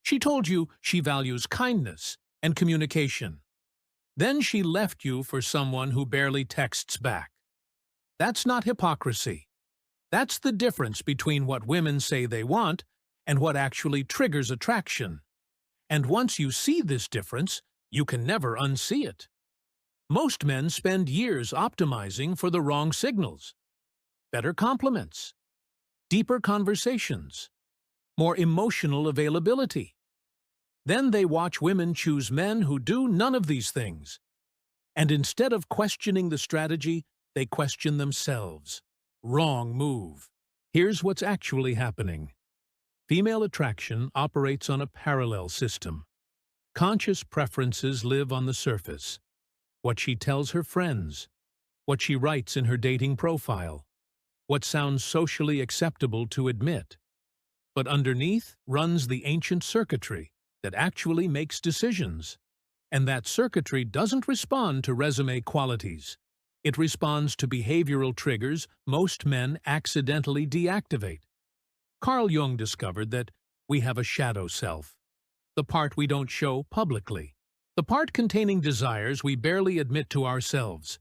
She told you she values kindness and communication. Then she left you for someone who barely texts back. That's not hypocrisy. That's the difference between what women say they want and what actually triggers attraction. And once you see this difference, you can never unsee it. Most men spend years optimizing for the wrong signals. Better compliments, deeper conversations, more emotional availability. Then they watch women choose men who do none of these things. And instead of questioning the strategy, they question themselves. Wrong move. Here's what's actually happening. Female attraction operates on a parallel system. Conscious preferences live on the surface. What she tells her friends, what she writes in her dating profile, what sounds socially acceptable to admit. But underneath runs the ancient circuitry that actually makes decisions. And that circuitry doesn't respond to resume qualities. It responds to behavioral triggers most men accidentally deactivate. Carl Jung discovered that we have a shadow self, the part we don't show publicly, the part containing desires we barely admit to ourselves.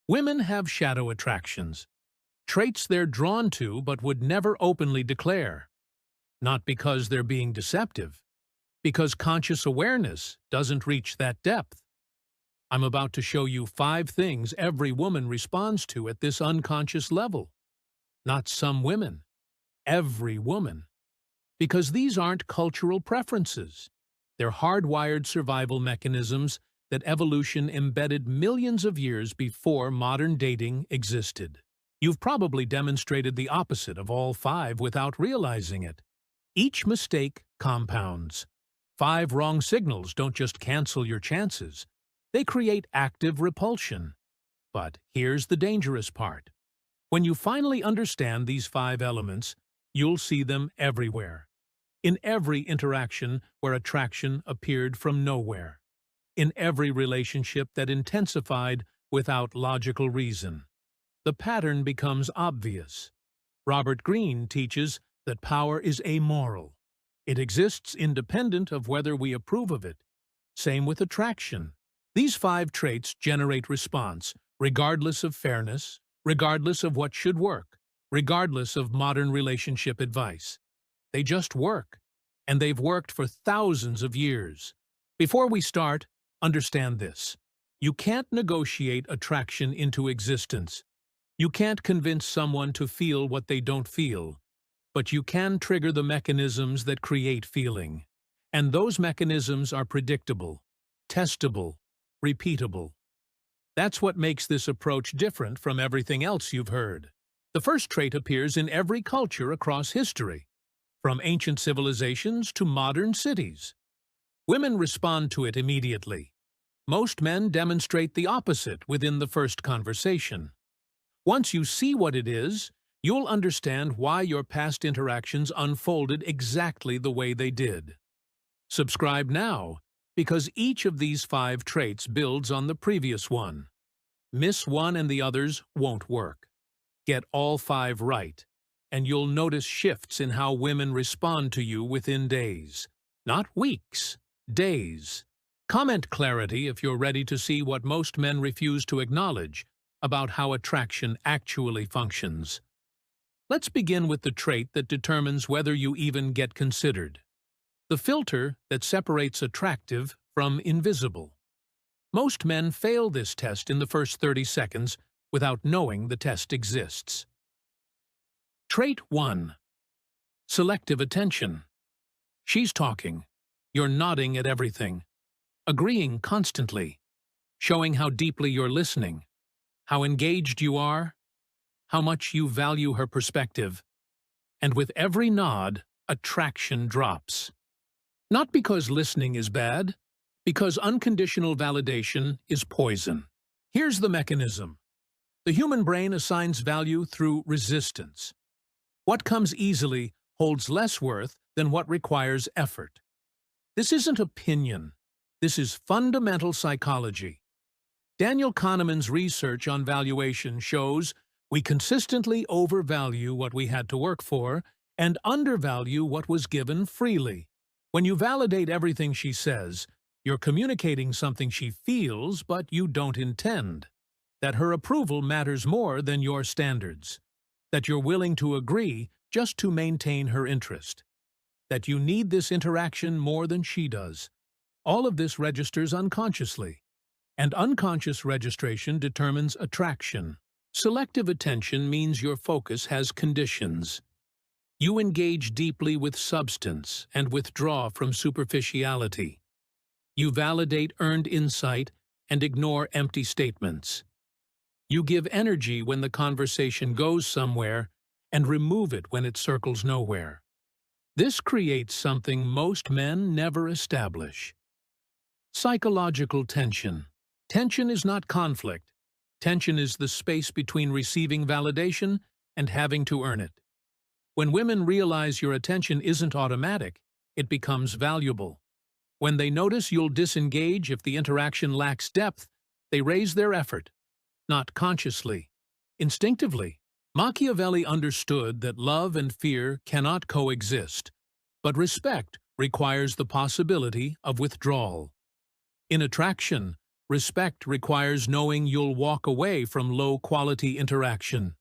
Women have shadow attractions, traits they're drawn to but would never openly declare. Not because they're being deceptive, because conscious awareness doesn't reach that depth. I'm about to show you 5 things every woman responds to at this unconscious level. Not some women, every woman. Because these aren't cultural preferences. They're hardwired survival mechanisms that evolution embedded millions of years before modern dating existed. You've probably demonstrated the opposite of all 5 without realizing it. Each mistake compounds. 5 wrong signals don't just cancel your chances. They create active repulsion. But here's the dangerous part. When you finally understand these 5 elements, you'll see them everywhere. In every interaction where attraction appeared from nowhere. In every relationship that intensified without logical reason. The pattern becomes obvious. Robert Greene teaches that power is amoral. It exists independent of whether we approve of it. Same with attraction. These 5 traits generate response, regardless of fairness, regardless of what should work, regardless of modern relationship advice. They just work, and they've worked for thousands of years. Before we start, understand this. You can't negotiate attraction into existence. You can't convince someone to feel what they don't feel. But you can trigger the mechanisms that create feeling. And those mechanisms are predictable, testable, repeatable. That's what makes this approach different from everything else you've heard. The first trait appears in every culture across history, from ancient civilizations to modern cities. Women respond to it immediately. Most men demonstrate the opposite within the first conversation. Once you see what it is, you'll understand why your past interactions unfolded exactly the way they did. Subscribe now, because each of these 5 traits builds on the previous one. Miss one and the others won't work. Get all 5 right, and you'll notice shifts in how women respond to you within days. Not weeks, days. Comment clarity if you're ready to see what most men refuse to acknowledge about how attraction actually functions. Let's begin with the trait that determines whether you even get considered. The filter that separates attractive from invisible. Most men fail this test in the first 30 seconds without knowing the test exists. Trait 1. Selective attention. She's talking. You're nodding at everything. Agreeing constantly. Showing how deeply you're listening. How engaged you are. How much you value her perspective. And with every nod, attraction drops. Not because listening is bad, because unconditional validation is poison. Here's the mechanism. The human brain assigns value through resistance. What comes easily holds less worth than what requires effort. This isn't opinion. This is fundamental psychology. Daniel Kahneman's research on valuation shows we consistently overvalue what we had to work for and undervalue what was given freely. When you validate everything she says, you're communicating something she feels but you don't intend. That her approval matters more than your standards. That you're willing to agree just to maintain her interest. That you need this interaction more than she does. All of this registers unconsciously. And unconscious registration determines attraction. Selective attention means your focus has conditions. You engage deeply with substance and withdraw from superficiality. You validate earned insight and ignore empty statements. You give energy when the conversation goes somewhere and remove it when it circles nowhere. This creates something most men never establish. Psychological tension. Tension is not conflict. Tension is the space between receiving validation and having to earn it. When women realize your attention isn't automatic, it becomes valuable. When they notice you'll disengage if the interaction lacks depth, they raise their effort. Not consciously, instinctively. Machiavelli understood that love and fear cannot coexist, but respect requires the possibility of withdrawal. In attraction, respect requires knowing you'll walk away from low-quality interaction.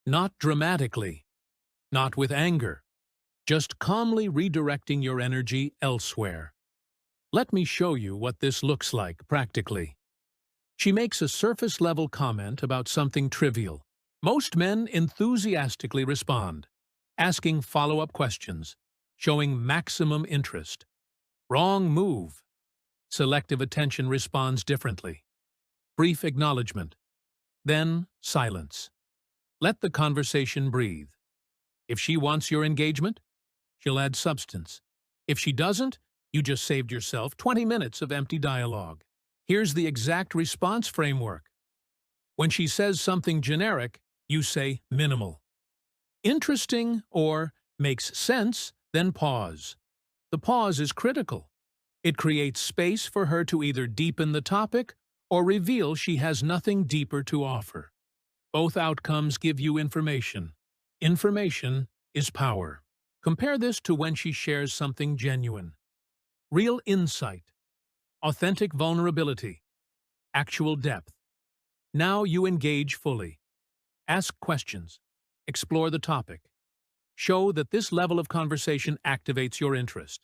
Not dramatically, not with anger, just calmly redirecting your energy elsewhere. Let me show you what this looks like practically. She makes a surface-level comment about something trivial. Most men enthusiastically respond, asking follow-up questions, showing maximum interest. Wrong move. Selective attention responds differently. Brief acknowledgement. Then silence. Let the conversation breathe. If she wants your engagement, she'll add substance. If she doesn't, you just saved yourself 20 minutes of empty dialogue. Here's the exact response framework. When she says something generic, you say minimal. Interesting or makes sense, then pause. The pause is critical. It creates space for her to either deepen the topic or reveal she has nothing deeper to offer. Both outcomes give you information. Information is power. Compare this to when she shares something genuine. Real insight. Authentic vulnerability. Actual depth. Now you engage fully. Ask questions. Explore the topic. Show that this level of conversation activates your interest.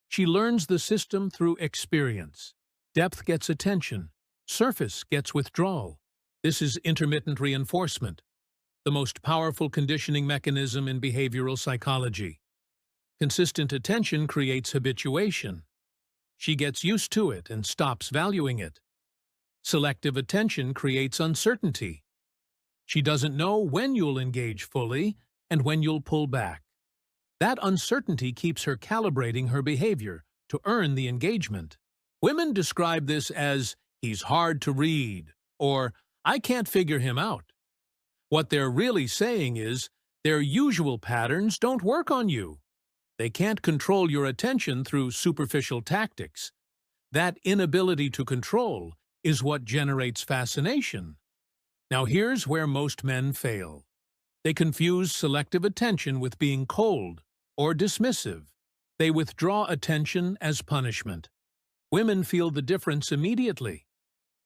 She learns the system through experience. Depth gets attention. Surface gets withdrawal. This is intermittent reinforcement, the most powerful conditioning mechanism in behavioral psychology. Consistent attention creates habituation. She gets used to it and stops valuing it. Selective attention creates uncertainty. She doesn't know when you'll engage fully and when you'll pull back. That uncertainty keeps her calibrating her behavior to earn the engagement. Women describe this as, "He's hard to read," or "I can't figure him out." What they're really saying is, their usual patterns don't work on you. They can't control your attention through superficial tactics. That inability to control is what generates fascination. Now here's where most men fail. They confuse selective attention with being cold or dismissive. They withdraw attention as punishment. Women feel the difference immediately.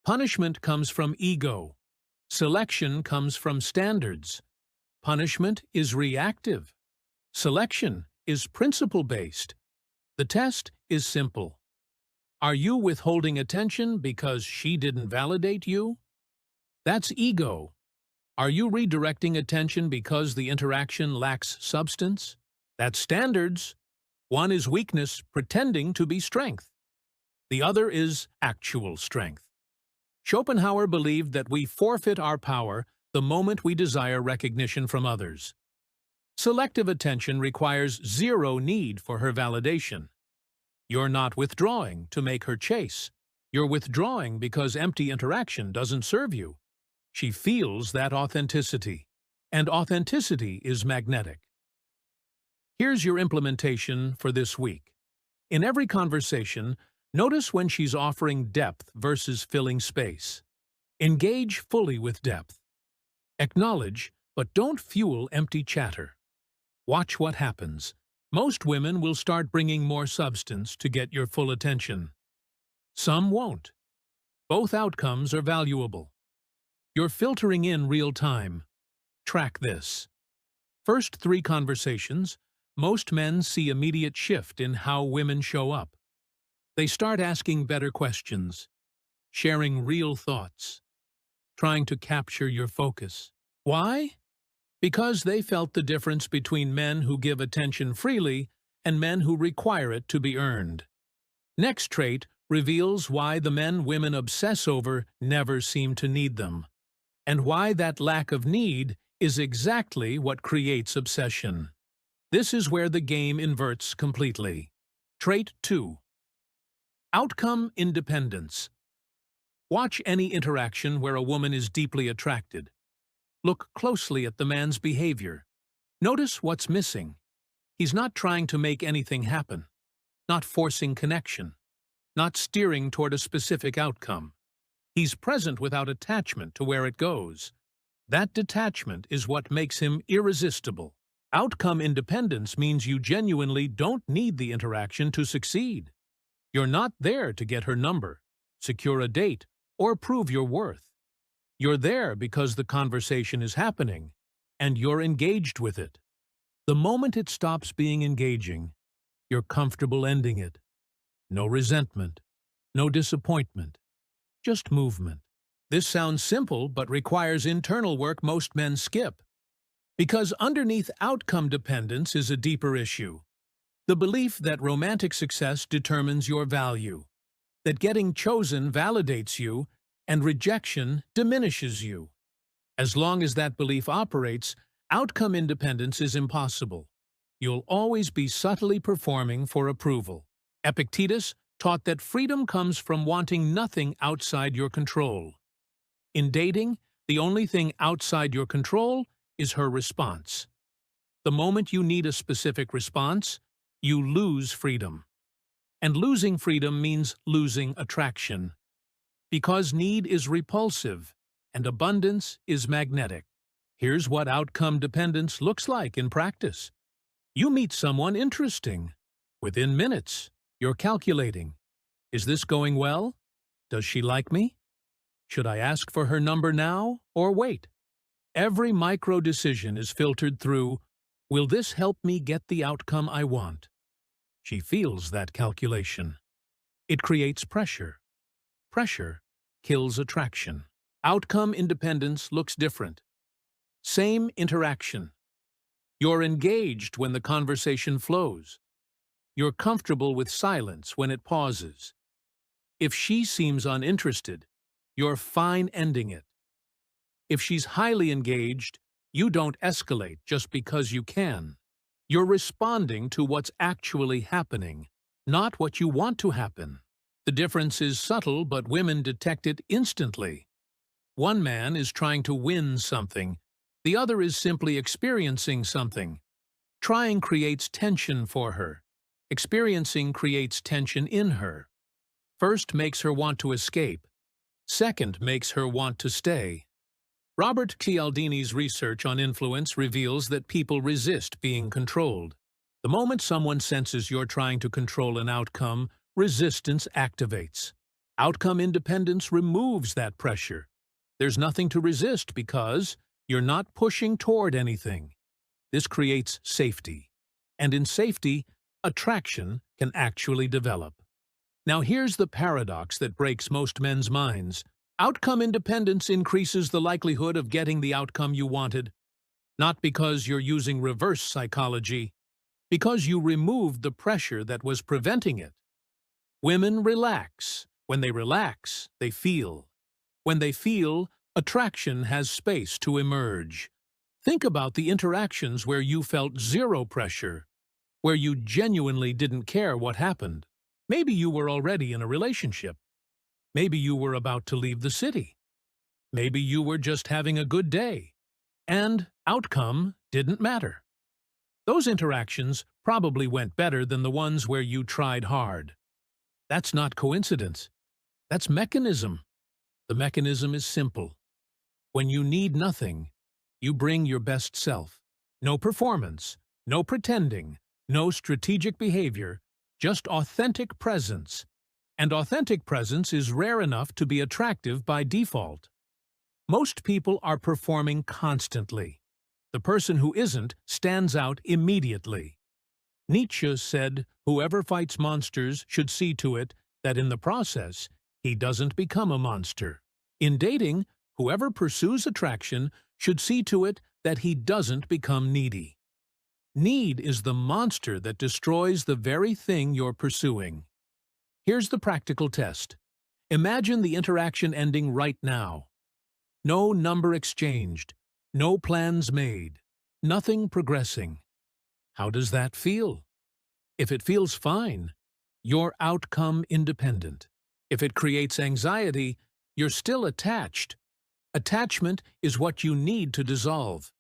Punishment comes from ego. Selection comes from standards. Punishment is reactive. Selection is principle-based. The test is simple. Are you withholding attention because she didn't validate you? That's ego. Are you redirecting attention because the interaction lacks substance? That's standards. One is weakness pretending to be strength. The other is actual strength. Schopenhauer believed that we forfeit our power the moment we desire recognition from others. Selective attention requires zero need for her validation. You're not withdrawing to make her chase. You're withdrawing because empty interaction doesn't serve you. She feels that authenticity, and authenticity is magnetic. Here's your implementation for this week. In every conversation, notice when she's offering depth versus filling space. Engage fully with depth. Acknowledge, but don't fuel empty chatter. Watch what happens. Most women will start bringing more substance to get your full attention. Some won't. Both outcomes are valuable. You're filtering in real time. Track this. First 3 conversations, most men see immediate shift in how women show up. They start asking better questions, sharing real thoughts, trying to capture your focus. Why? Because they felt the difference between men who give attention freely and men who require it to be earned. Next trait reveals why the men women obsess over never seem to need them, and why that lack of need is exactly what creates obsession. This is where the game inverts completely. Trait 2. Outcome independence. Watch any interaction where a woman is deeply attracted. Look closely at the man's behavior. Notice what's missing. He's not trying to make anything happen, not forcing connection, not steering toward a specific outcome. He's present without attachment to where it goes. That detachment is what makes him irresistible. Outcome independence means you genuinely don't need the interaction to succeed. You're not there to get her number, secure a date, or prove your worth. You're there because the conversation is happening, and you're engaged with it. The moment it stops being engaging, you're comfortable ending it. No resentment, no disappointment, just movement. This sounds simple but requires internal work most men skip. Because underneath outcome dependence is a deeper issue. The belief that romantic success determines your value, that getting chosen validates you, and rejection diminishes you. As long as that belief operates, outcome independence is impossible. You'll always be subtly performing for approval. Epictetus taught that freedom comes from wanting nothing outside your control. In dating, the only thing outside your control is her response. The moment you need a specific response, you lose freedom. And losing freedom means losing attraction. Because need is repulsive and abundance is magnetic. Here's what outcome dependence looks like in practice. You meet someone interesting. Within minutes, you're calculating. Is this going well? Does she like me? Should I ask for her number now or wait? Every micro decision is filtered through, will this help me get the outcome I want? She feels that calculation. It creates pressure. Pressure kills attraction. Outcome independence looks different. Same interaction. You're engaged when the conversation flows. You're comfortable with silence when it pauses. If she seems uninterested, you're fine ending it. If she's highly engaged, you don't escalate just because you can. You're responding to what's actually happening, not what you want to happen. The difference is subtle, but women detect it instantly. One man is trying to win something. The other is simply experiencing something. Trying creates tension for her. Experiencing creates tension in her. First makes her want to escape. Second makes her want to stay. Robert Cialdini's research on influence reveals that people resist being controlled. The moment someone senses you're trying to control an outcome, resistance activates. Outcome independence removes that pressure. There's nothing to resist because you're not pushing toward anything. This creates safety. And in safety, attraction can actually develop. Now here's the paradox that breaks most men's minds. Outcome independence increases the likelihood of getting the outcome you wanted, not because you're using reverse psychology, because you removed the pressure that was preventing it. Women relax. When they relax, they feel. When they feel, attraction has space to emerge. Think about the interactions where you felt zero pressure, where you genuinely didn't care what happened. Maybe you were already in a relationship. Maybe you were about to leave the city. Maybe you were just having a good day. And outcome didn't matter. Those interactions probably went better than the ones where you tried hard. That's not coincidence. That's mechanism. The mechanism is simple. When you need nothing, you bring your best self. No performance, no pretending, No strategic behavior, just authentic presence. And authentic presence is rare enough to be attractive by default. Most people are performing constantly. The person who isn't stands out immediately. Nietzsche said, "Whoever fights monsters should see to it that in the process, he doesn't become a monster." In dating, whoever pursues attraction should see to it that he doesn't become needy. Need is the monster that destroys the very thing you're pursuing. Here's the practical test. Imagine the interaction ending right now. No number exchanged, no plans made, nothing progressing. How does that feel? If it feels fine, you're outcome independent. If it creates anxiety, you're still attached. Attachment is what you need to dissolve.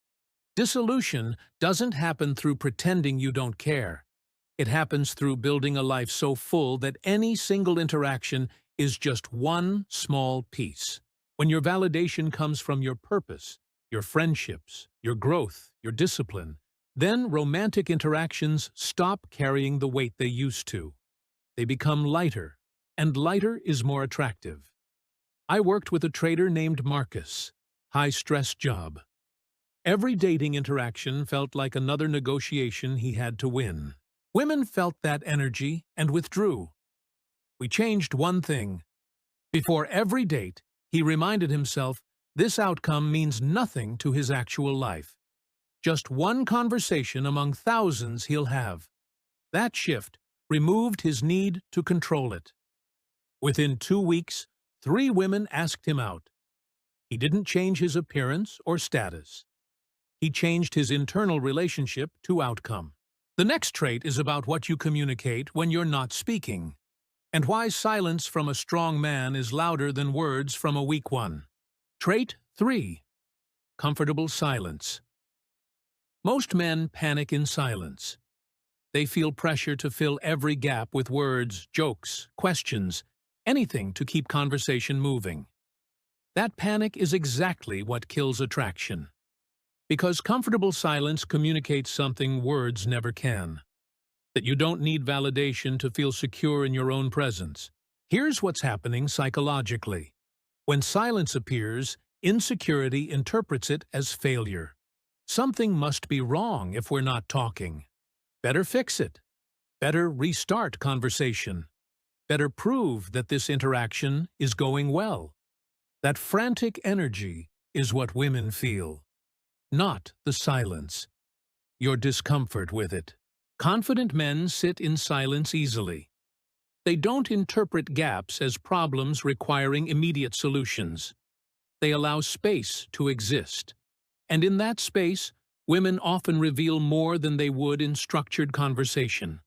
Dissolution doesn't happen through pretending you don't care. It happens through building a life so full that any single interaction is just one small piece. When your validation comes from your purpose, your friendships, your growth, your discipline, then romantic interactions stop carrying the weight they used to. They become lighter, and lighter is more attractive. I worked with a trader named Marcus. High-stress job. Every dating interaction felt like another negotiation he had to win. Women felt that energy and withdrew. We changed one thing. Before every date, he reminded himself this outcome means nothing to his actual life. Just one conversation among thousands he'll have. That shift removed his need to control it. Within 2 weeks, 3 women asked him out. He didn't change his appearance or status. He changed his internal relationship to outcome. The next trait is about what you communicate when you're not speaking, and why silence from a strong man is louder than words from a weak one. Trait 3. Comfortable silence. Most men panic in silence. They feel pressure to fill every gap with words, jokes, questions, anything to keep conversation moving. That panic is exactly what kills attraction. Because comfortable silence communicates something words never can. That you don't need validation to feel secure in your own presence. Here's what's happening psychologically. When silence appears, insecurity interprets it as failure. Something must be wrong if we're not talking. Better fix it. Better restart conversation. Better prove that this interaction is going well. That frantic energy is what women feel. Not the silence. Your discomfort with it. Confident men sit in silence easily. They don't interpret gaps as problems requiring immediate solutions. They allow space to exist. And in that space, women often reveal more than they would in structured conversation.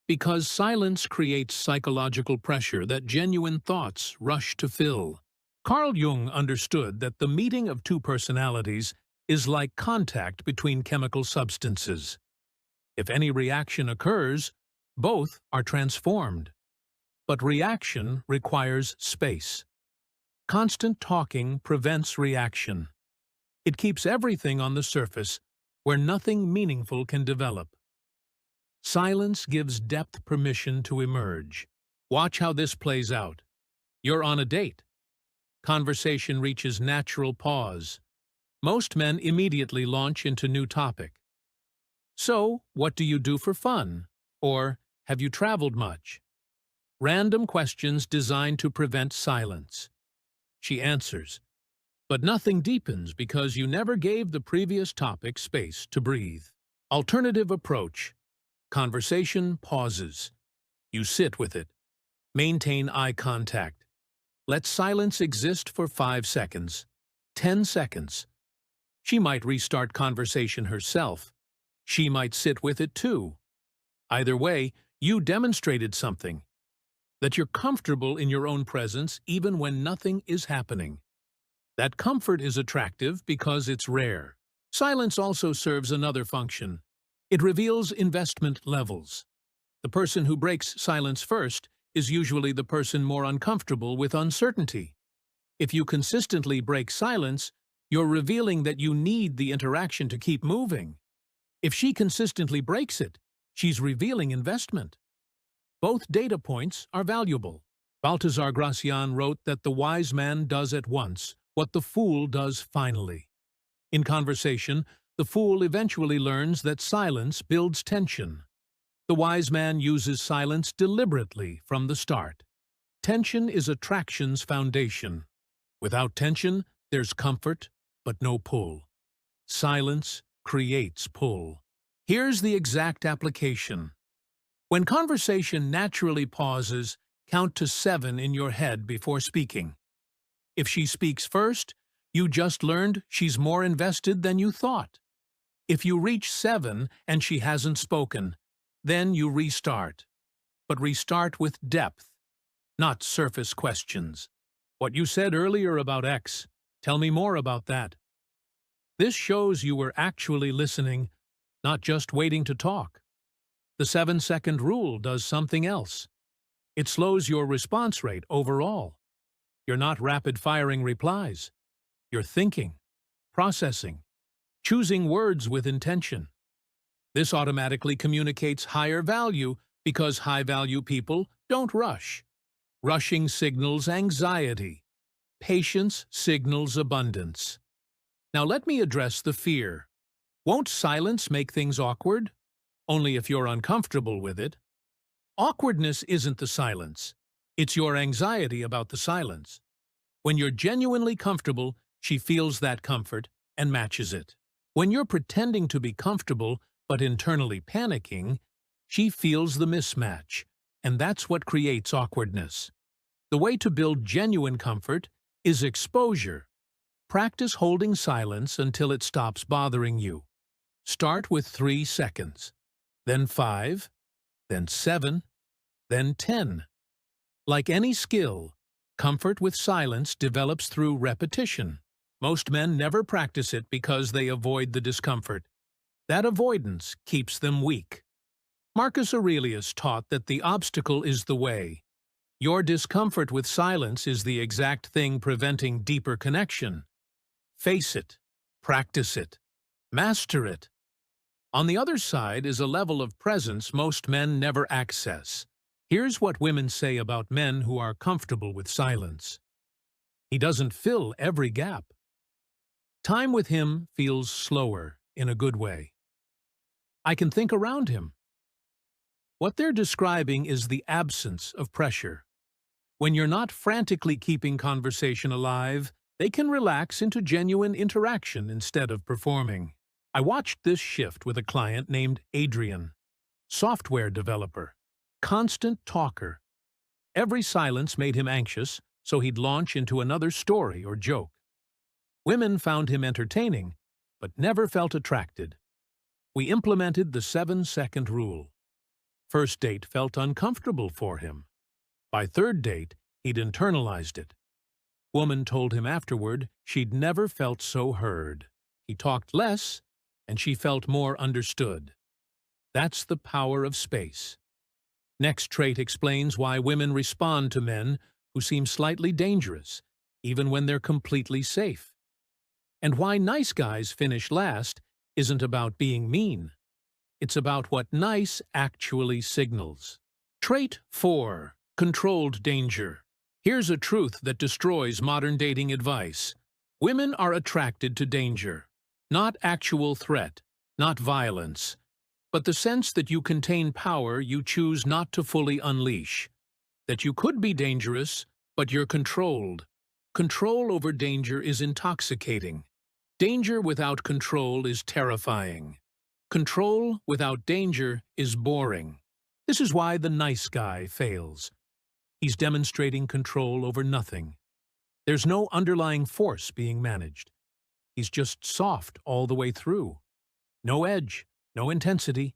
Because silence creates psychological pressure that genuine thoughts rush to fill. Carl Jung understood that the meeting of 2 personalities is like contact between chemical substances. If any reaction occurs, both are transformed. But reaction requires space. Constant talking prevents reaction. It keeps everything on the surface, where nothing meaningful can develop. Silence gives depth permission to emerge. Watch how this plays out. You're on a date. Conversation reaches natural pause. Most men immediately launch into new topic. So, what do you do for fun? Or, have you traveled much? Random questions designed to prevent silence. She answers, but nothing deepens because you never gave the previous topic space to breathe. Alternative approach. Conversation pauses. You sit with it. Maintain eye contact. Let silence exist for 5 seconds, 10 seconds. She might restart conversation herself. She might sit with it too. Either way, you demonstrated something. That you're comfortable in your own presence even when nothing is happening. That comfort is attractive because it's rare. Silence also serves another function. It reveals investment levels. The person who breaks silence first is usually the person more uncomfortable with uncertainty. If you consistently break silence, you're revealing that you need the interaction to keep moving. If she consistently breaks it, She's revealing investment. Both data points are valuable. Baltasar Gracian wrote that the wise man does at once what the fool does finally. In conversation, the fool eventually learns that silence builds tension. The wise man uses silence deliberately from the start. Tension is attraction's foundation. Without tension, there's comfort, but no pull. Silence creates pull. Here's the exact application. When conversation naturally pauses, count to 7 in your head before speaking. If she speaks first, you just learned she's more invested than you thought. If you reach 7 and she hasn't spoken, then you restart. But restart with depth, not surface questions. What you said earlier about X, tell me more about that. This shows you were actually listening, not just waiting to talk. The 7-second rule does something else. It slows your response rate overall. You're not rapid-firing replies. You're thinking, processing, choosing words with intention. This automatically communicates higher value because high-value people don't rush. Rushing signals anxiety. Patience signals abundance. Now let me address the fear. Won't silence make things awkward? Only if you're uncomfortable with it. Awkwardness isn't the silence. It's your anxiety about the silence. When you're genuinely comfortable, she feels that comfort and matches it. When you're pretending to be comfortable but internally panicking, she feels the mismatch, and that's what creates awkwardness. The way to build genuine comfort is exposure. Practice holding silence until it stops bothering you. Start with 3 seconds, then 5, then 7, then 10. Like any skill, comfort with silence develops through repetition. Most men never practice it because they avoid the discomfort. That avoidance keeps them weak. Marcus Aurelius taught that the obstacle is the way. Your discomfort with silence is the exact thing preventing deeper connection. Face it, practice it, master it. On the other side is a level of presence most men never access. Here's what women say about men who are comfortable with silence. He doesn't fill every gap. Time with him feels slower, in a good way. I can think around him. What they're describing is the absence of pressure. When you're not frantically keeping conversation alive, they can relax into genuine interaction instead of performing. I watched this shift with a client named Adrian, software developer, constant talker. Every silence made him anxious, so he'd launch into another story or joke. Women found him entertaining, but never felt attracted. We implemented the 7-second rule. First date felt uncomfortable for him. By third date, he'd internalized it. Woman told him afterward she'd never felt so heard. He talked less, and she felt more understood. That's the power of space. Next trait explains why women respond to men who seem slightly dangerous, even when they're completely safe. And why nice guys finish last isn't about being mean. It's about what nice actually signals. Trait 4. Controlled danger. Here's a truth that destroys modern dating advice. Women are attracted to danger. Not actual threat, not violence, but the sense that you contain power you choose not to fully unleash. That you could be dangerous, but you're controlled. Control over danger is intoxicating. Danger without control is terrifying. Control without danger is boring. This is why the nice guy fails. He's demonstrating control over nothing. There's no underlying force being managed. He's just soft all the way through. No edge, no intensity,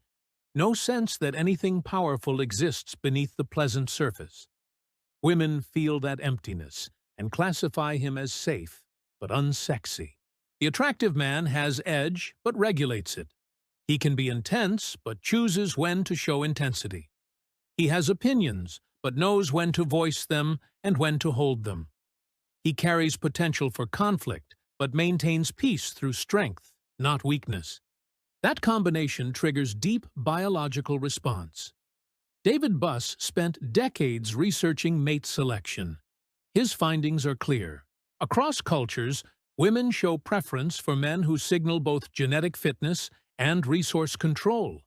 no sense that anything powerful exists beneath the pleasant surface. Women feel that emptiness and classify him as safe, but unsexy. The attractive man has edge, but regulates it. He can be intense, but chooses when to show intensity. He has opinions, but knows when to voice them and when to hold them. He carries potential for conflict, but maintains peace through strength, not weakness. That combination triggers deep biological response. David Buss spent decades researching mate selection. His findings are clear. Across cultures, women show preference for men who signal both genetic fitness and resource control.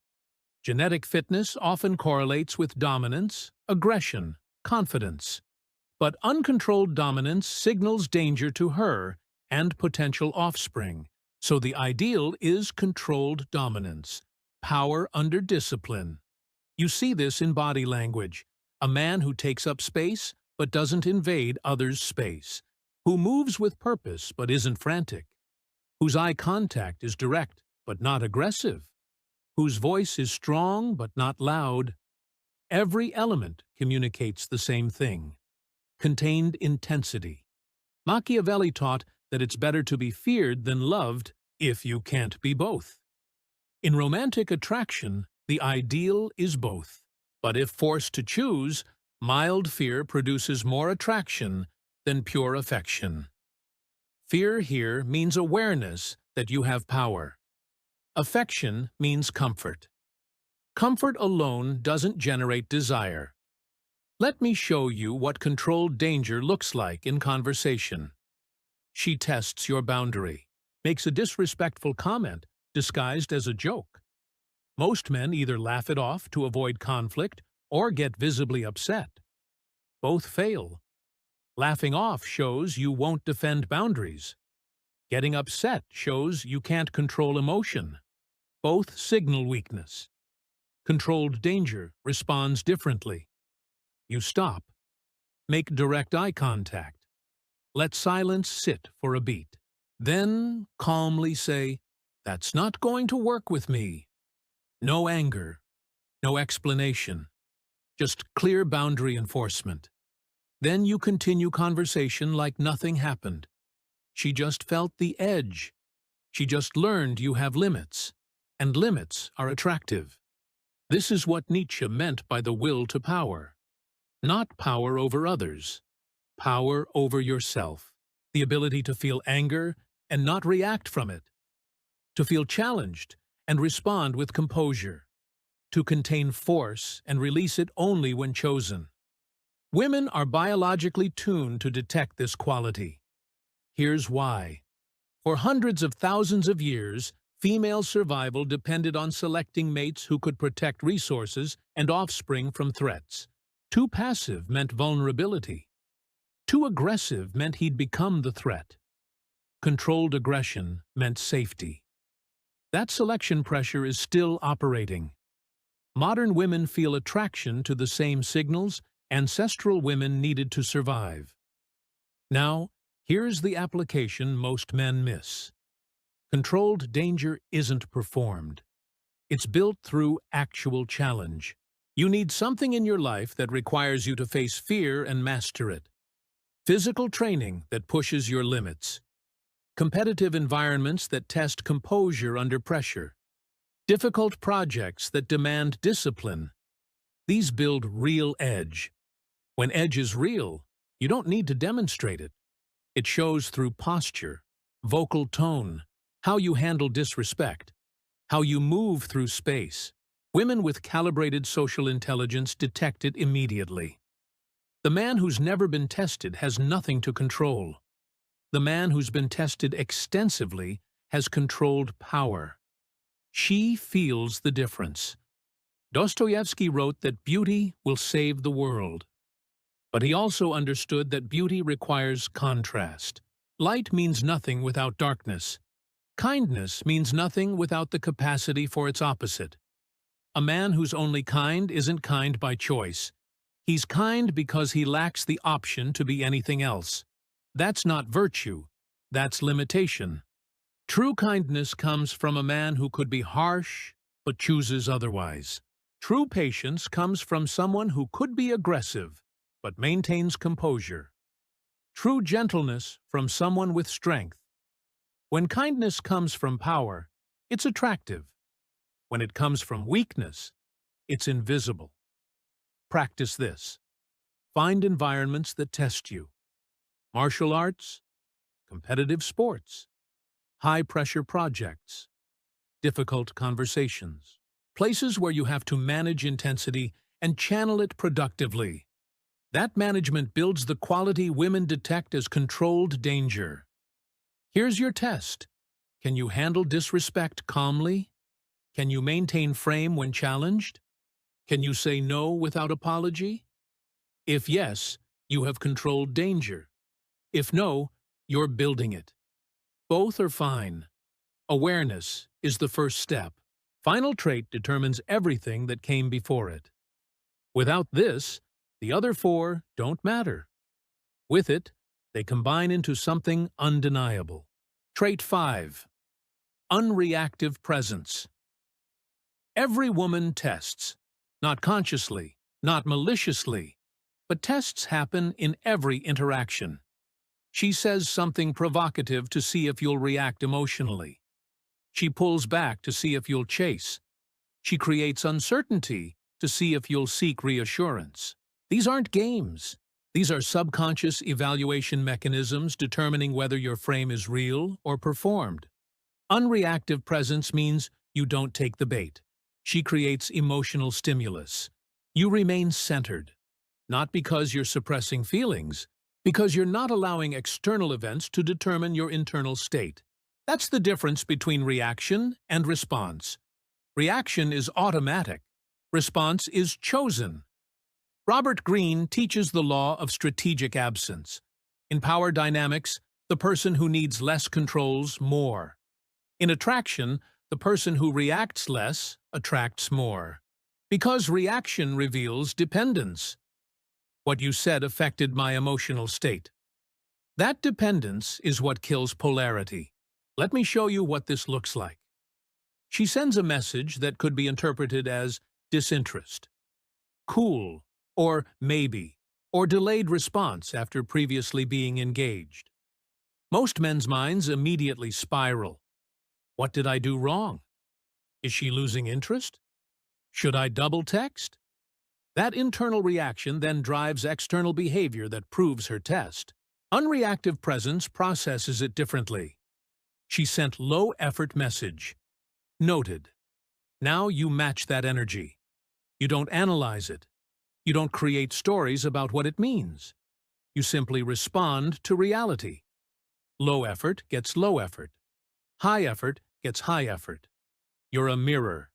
Genetic fitness often correlates with dominance, aggression, confidence. But uncontrolled dominance signals danger to her and potential offspring. So the ideal is controlled dominance, power under discipline. You see this in body language. A man who takes up space but doesn't invade others' space, who moves with purpose but isn't frantic, whose eye contact is direct but not aggressive, whose voice is strong but not loud. Every element communicates the same thing: contained intensity. Machiavelli taught that it's better to be feared than loved if you can't be both. In romantic attraction, the ideal is both. But if forced to choose, mild fear produces more attraction than pure affection. Fear here means awareness that you have power. Affection means comfort. Comfort alone doesn't generate desire. Let me show you what controlled danger looks like in conversation. She tests your boundary, makes a disrespectful comment disguised as a joke. Most men either laugh it off to avoid conflict or get visibly upset. Both fail. Laughing off shows you won't defend boundaries. Getting upset shows you can't control emotion. Both signal weakness. Controlled danger responds differently. You stop. Make direct eye contact. Let silence sit for a beat. Then calmly say, "That's not going to work with me." No anger, no explanation, just clear boundary enforcement. Then you continue conversation like nothing happened. She just felt the edge. She just learned you have limits, and limits are attractive. This is what Nietzsche meant by the will to power. Not power over others, power over yourself. The ability to feel anger and not react from it. To feel challenged and respond with composure. To contain force and release it only when chosen. Women are biologically tuned to detect this quality. Here's why. For hundreds of thousands of years, female survival depended on selecting mates who could protect resources and offspring from threats. Too passive meant vulnerability. Too aggressive meant he'd become the threat. Controlled aggression meant safety. That selection pressure is still operating. Modern women feel attraction to the same signals ancestral women needed to survive. Now, here's the application most men miss. Controlled danger isn't performed. It's built through actual challenge. You need something in your life that requires you to face fear and master it. Physical training that pushes your limits. Competitive environments that test composure under pressure. Difficult projects that demand discipline. These build real edge. When edge is real, you don't need to demonstrate it. It shows through posture, vocal tone, how you handle disrespect, how you move through space. Women with calibrated social intelligence detect it immediately. The man who's never been tested has nothing to control. The man who's been tested extensively has controlled power. She feels the difference. Dostoevsky wrote that beauty will save the world. But he also understood that beauty requires contrast. Light means nothing without darkness. Kindness means nothing without the capacity for its opposite. A man who's only kind isn't kind by choice. He's kind because he lacks the option to be anything else. That's not virtue, that's limitation. True kindness comes from a man who could be harsh, but chooses otherwise. True patience comes from someone who could be aggressive, but maintains composure. True gentleness from someone with strength. When kindness comes from power, it's attractive. When it comes from weakness, it's invisible. Practice this. Find environments that test you. Martial arts, competitive sports, high-pressure projects. difficult conversations, places where you have to manage intensity and channel it productively. That management builds the quality women detect as controlled danger. Here's your test. Can you handle disrespect calmly? Can you maintain frame when challenged? Can you say no without apology? If yes, you have controlled danger. If no, you're building it. Both are fine. Awareness is the first step. Final trait determines everything that came before it. Without this, the other four don't matter. With it, they combine into something undeniable. Trait 5. Unreactive presence. Every woman tests. Not consciously, not maliciously, but tests happen in every interaction. She says something provocative to see if you'll react emotionally. She pulls back to see if you'll chase. She creates uncertainty to see if you'll seek reassurance. These aren't games. These are subconscious evaluation mechanisms determining whether your frame is real or performed. Unreactive presence means you don't take the bait. She creates emotional stimulus. You remain centered, not because you're suppressing feelings, because you're not allowing external events to determine your internal state. That's the difference between reaction and response. Reaction is automatic. Response is chosen. Robert Greene teaches the law of strategic absence. In power dynamics, the person who needs less controls more. In attraction, the person who reacts less attracts more. Because reaction reveals dependence. What you said affected my emotional state. That dependence is what kills polarity. Let me show you what this looks like. She sends a message that could be interpreted as disinterest, cool, or maybe, or delayed response after previously being engaged. Most men's minds immediately spiral. What did I do wrong? Is she losing interest? Should I double text? That internal reaction then drives external behavior that proves her test. Unreactive presence processes it differently. She sent low-effort message. Noted. Now you match that energy. You don't analyze it. You don't create stories about what it means. You simply respond to reality. Low effort gets low effort. High effort gets high effort. You're a mirror,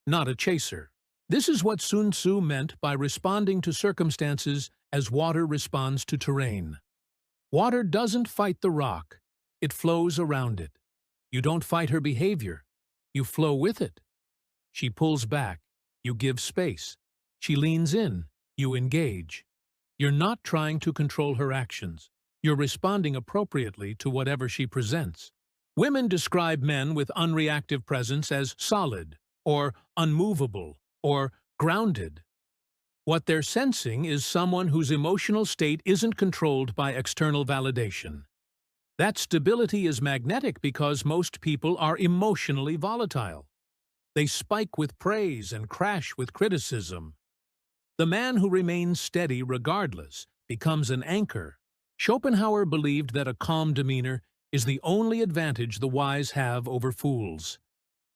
not a chaser. This is what Sun Tzu meant by responding to circumstances as water responds to terrain. Water doesn't fight the rock. It flows around it. You don't fight her behavior. You flow with it. She pulls back. You give space. She leans in. You engage. You're not trying to control her actions. You're responding appropriately to whatever she presents. Women describe men with unreactive presence as solid, or unmovable, or grounded. What they're sensing is someone whose emotional state isn't controlled by external validation. That stability is magnetic because most people are emotionally volatile. They spike with praise and crash with criticism. The man who remains steady regardless becomes an anchor. Schopenhauer believed that a calm demeanor is the only advantage the wise have over fools.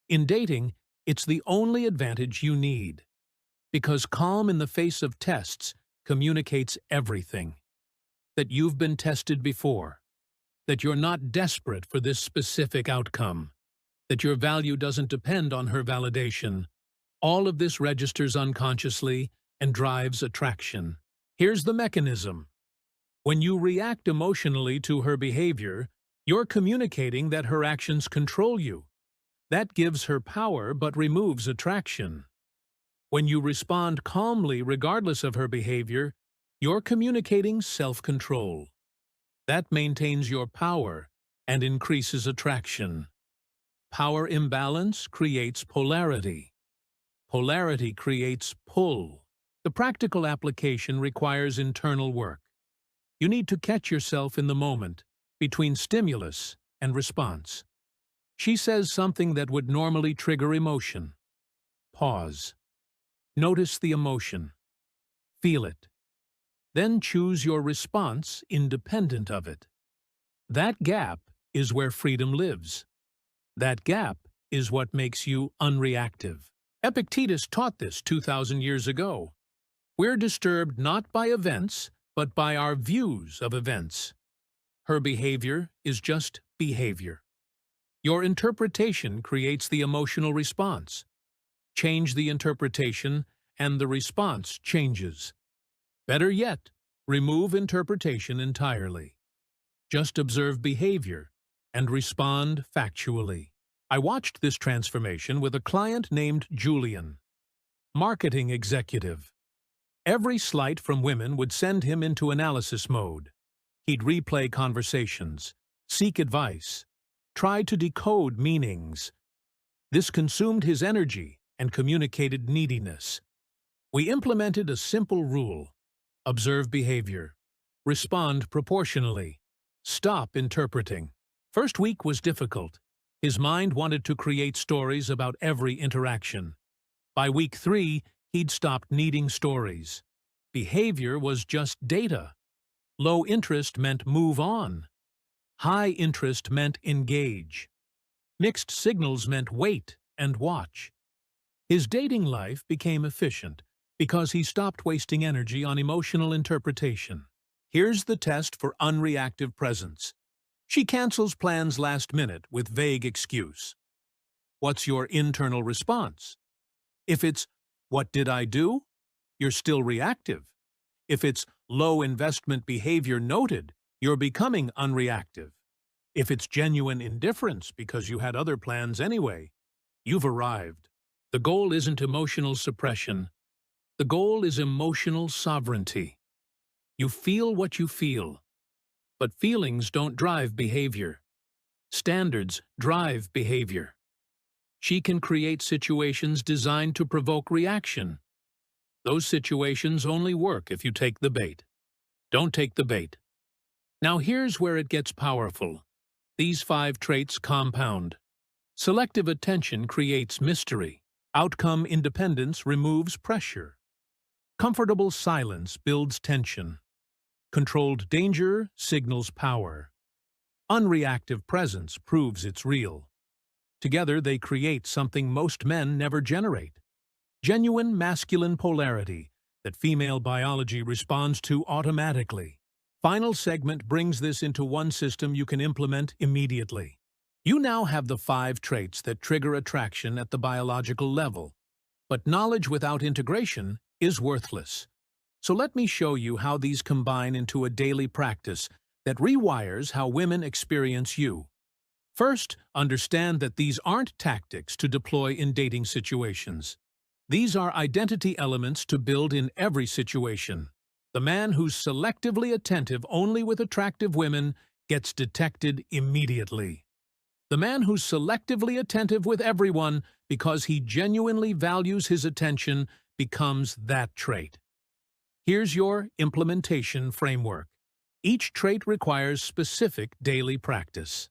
In dating, it's the only advantage you need. Because calm in the face of tests communicates everything. That you've been tested before. That you're not desperate for this specific outcome. That your value doesn't depend on her validation. All of this registers unconsciously and drives attraction. Here's the mechanism. When you react emotionally to her behavior, you're communicating that her actions control you. That gives her power but removes attraction. When you respond calmly regardless of her behavior, you're communicating self-control. That maintains your power and increases attraction. Power imbalance creates polarity. Polarity creates pull. The practical application requires internal work. You need to catch yourself in the moment, between stimulus and response. She says something that would normally trigger emotion. Pause. Notice the emotion. Feel it. Then choose your response independent of it. That gap is where freedom lives. That gap is what makes you unreactive. Epictetus taught this 2,000 years ago. We're disturbed not by events, but by our views of events. Her behavior is just behavior. Your interpretation creates the emotional response. Change the interpretation, and the response changes. Better yet, remove interpretation entirely. Just observe behavior and respond factually. I watched this transformation with a client named Julian, marketing executive. Every slight from women would send him into analysis mode. He'd replay conversations, seek advice, try to decode meanings. This consumed his energy and communicated neediness. We implemented a simple rule: observe behavior, respond proportionally, stop interpreting. First week was difficult. His mind wanted to create stories about every interaction. By week 3, he'd stopped needing stories. Behavior was just data. Low interest meant move on. High interest meant engage. Mixed signals meant wait and watch. His dating life became efficient because he stopped wasting energy on emotional interpretation. Here's the test for unreactive presence. She cancels plans last minute with vague excuse. What's your internal response? If it's, "What did I do?" you're still reactive. If it's low investment behavior noted, you're becoming unreactive. If it's genuine indifference because you had other plans anyway, you've arrived. The goal isn't emotional suppression. The goal is emotional sovereignty. You feel what you feel, but feelings don't drive behavior. Standards drive behavior. She can create situations designed to provoke reaction. Those situations only work if you take the bait. Don't take the bait. Now here's where it gets powerful. These 5 traits compound. Selective attention creates mystery. Outcome independence removes pressure. Comfortable silence builds tension. Controlled danger signals power. Unreactive presence proves it's real. Together they create something most men never generate. Genuine masculine polarity that female biology responds to automatically. Final segment brings this into one system you can implement immediately. You now have the 5 traits that trigger attraction at the biological level. But knowledge without integration is worthless. So let me show you how these combine into a daily practice that rewires how women experience you. First, understand that these aren't tactics to deploy in dating situations. These are identity elements to build in every situation. The man who's selectively attentive only with attractive women gets detected immediately. The man who's selectively attentive with everyone because he genuinely values his attention becomes that trait. Here's your implementation framework. Each trait requires specific daily practice.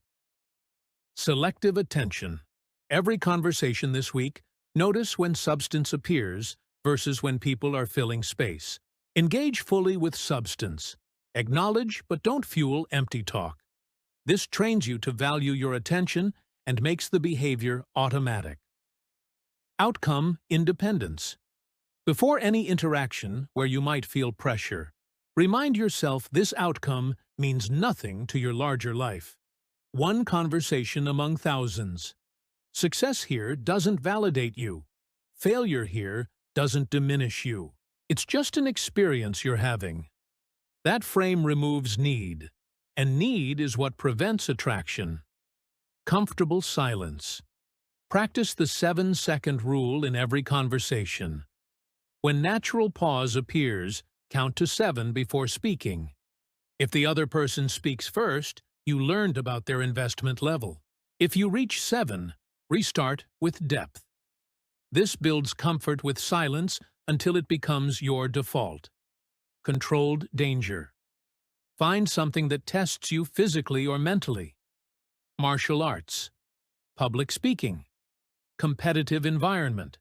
Selective attention. Every conversation this week, notice when substance appears versus when people are filling space. Engage fully with substance. Acknowledge but don't fuel empty talk. This trains you to value your attention and makes the behavior automatic. Outcome independence. Before any interaction where you might feel pressure, remind yourself this outcome means nothing to your larger life. One conversation among thousands. Success here doesn't validate you. Failure here doesn't diminish you. It's just an experience you're having. That frame removes need, and need is what prevents attraction. Comfortable silence. Practice the 7-second rule in every conversation. When natural pause appears, count to 7 before speaking. If the other person speaks first, you learned about their investment level. If you reach 7, restart with depth. This builds comfort with silence until it becomes your default. Controlled danger. Find something that tests you physically or mentally. Martial arts. Public speaking. Competitive environment.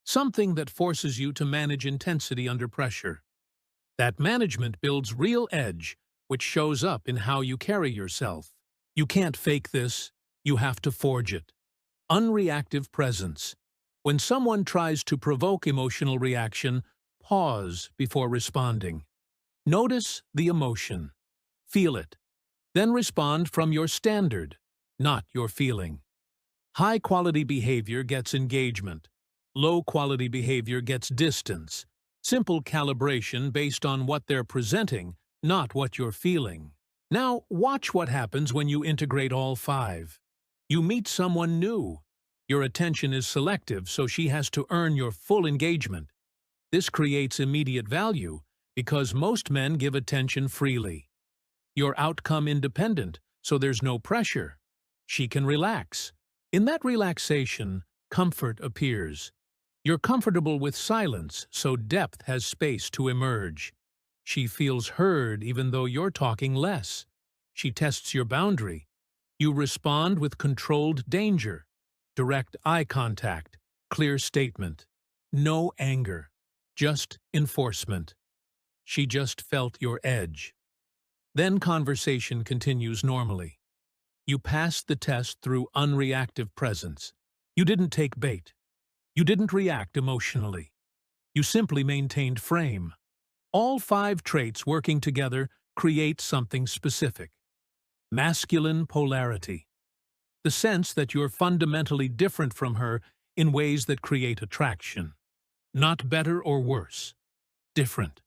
Something that forces you to manage intensity under pressure. That management builds real edge, which shows up in how you carry yourself. You can't fake this, you have to forge it. Unreactive presence. When someone tries to provoke emotional reaction, pause before responding. Notice the emotion. Feel it. Then respond from your standard, not your feeling. High-quality behavior gets engagement. Low-quality behavior gets distance. Simple calibration based on what they're presenting, not what you're feeling. Now, watch what happens when you integrate all five. You meet someone new. Your attention is selective, so she has to earn your full engagement. This creates immediate value because most men give attention freely. You're outcome independent, so there's no pressure. She can relax. In that relaxation, comfort appears. You're comfortable with silence, so depth has space to emerge. She feels heard even though you're talking less. She tests your boundary. You respond with controlled danger. Direct eye contact, clear statement. No anger, just enforcement. She just felt your edge. Then conversation continues normally. You passed the test through unreactive presence. You didn't take bait. You didn't react emotionally. You simply maintained frame. All five traits working together create something specific. Masculine polarity. The sense that you're fundamentally different from her in ways that create attraction. Not better or worse. Different.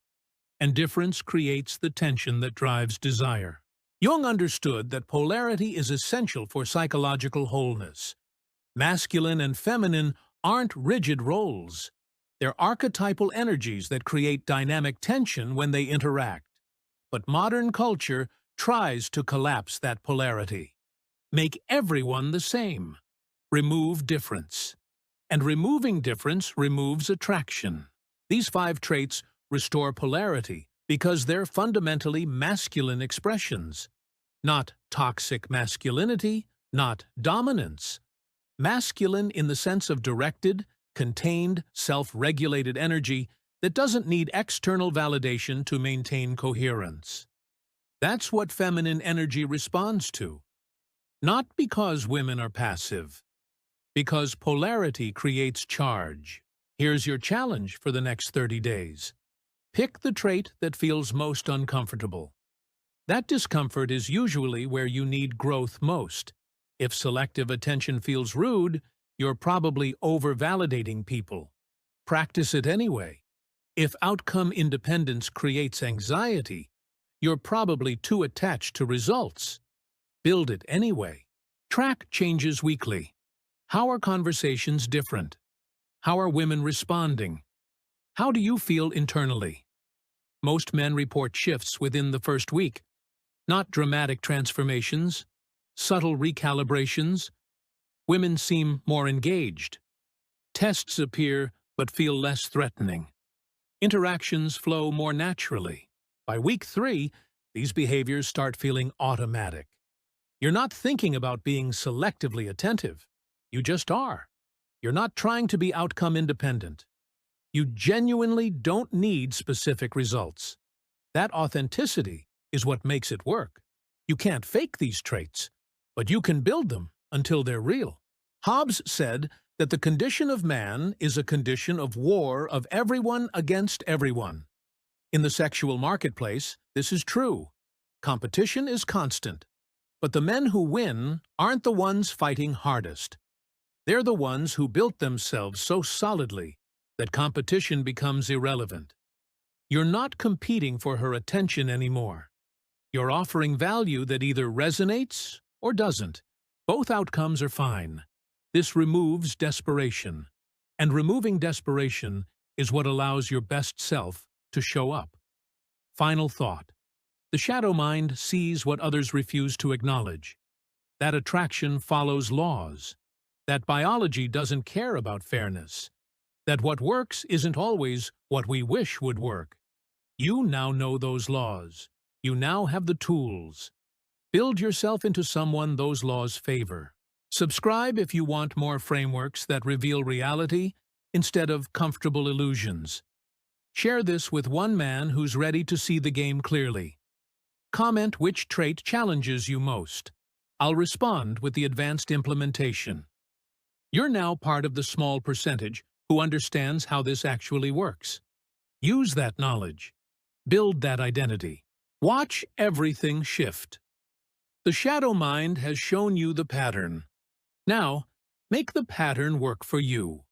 And difference creates the tension that drives desire. Jung understood that polarity is essential for psychological wholeness. Masculine and feminine aren't rigid roles. They're archetypal energies that create dynamic tension when they interact. But modern culture tries to collapse that polarity. Make everyone the same. Remove difference. And removing difference removes attraction. These five traits restore polarity because they're fundamentally masculine expressions. Not toxic masculinity, not dominance. Masculine in the sense of directed, contained, self-regulated energy that doesn't need external validation to maintain coherence. That's what feminine energy responds to. Not because women are passive, because polarity creates charge. Here's your challenge for the next 30 days. Pick the trait that feels most uncomfortable. That discomfort is usually where you need growth most. If selective attention feels rude, you're probably over-validating people. Practice it anyway. If outcome independence creates anxiety, you're probably too attached to results. Build it anyway. Track changes weekly. How are conversations different? How are women responding? How do you feel internally? Most men report shifts within the first week. Not dramatic transformations, subtle recalibrations. Women seem more engaged. Tests appear but feel less threatening. Interactions flow more naturally. By week 3, these behaviors start feeling automatic. You're not thinking about being selectively attentive. You just are. You're not trying to be outcome independent. You genuinely don't need specific results. That authenticity is what makes it work. You can't fake these traits, but you can build them until they're real. Hobbes said that the condition of man is a condition of war of everyone against everyone. In the sexual marketplace, this is true. Competition is constant. But the men who win aren't the ones fighting hardest. They're the ones who built themselves so solidly that competition becomes irrelevant. You're not competing for her attention anymore. You're offering value that either resonates or doesn't. Both outcomes are fine. This removes desperation. And removing desperation is what allows your best self to show up. Final thought. The shadow mind sees what others refuse to acknowledge. That attraction follows laws. That biology doesn't care about fairness. That what works isn't always what we wish would work. You now know those laws. You now have the tools. Build yourself into someone those laws favor. Subscribe if you want more frameworks that reveal reality instead of comfortable illusions. Share this with one man who's ready to see the game clearly. Comment which trait challenges you most. I'll respond with the advanced implementation. You're now part of the small percentage who understands how this actually works. Use that knowledge. Build that identity. Watch everything shift. The shadow mind has shown you the pattern. Now, make the pattern work for you.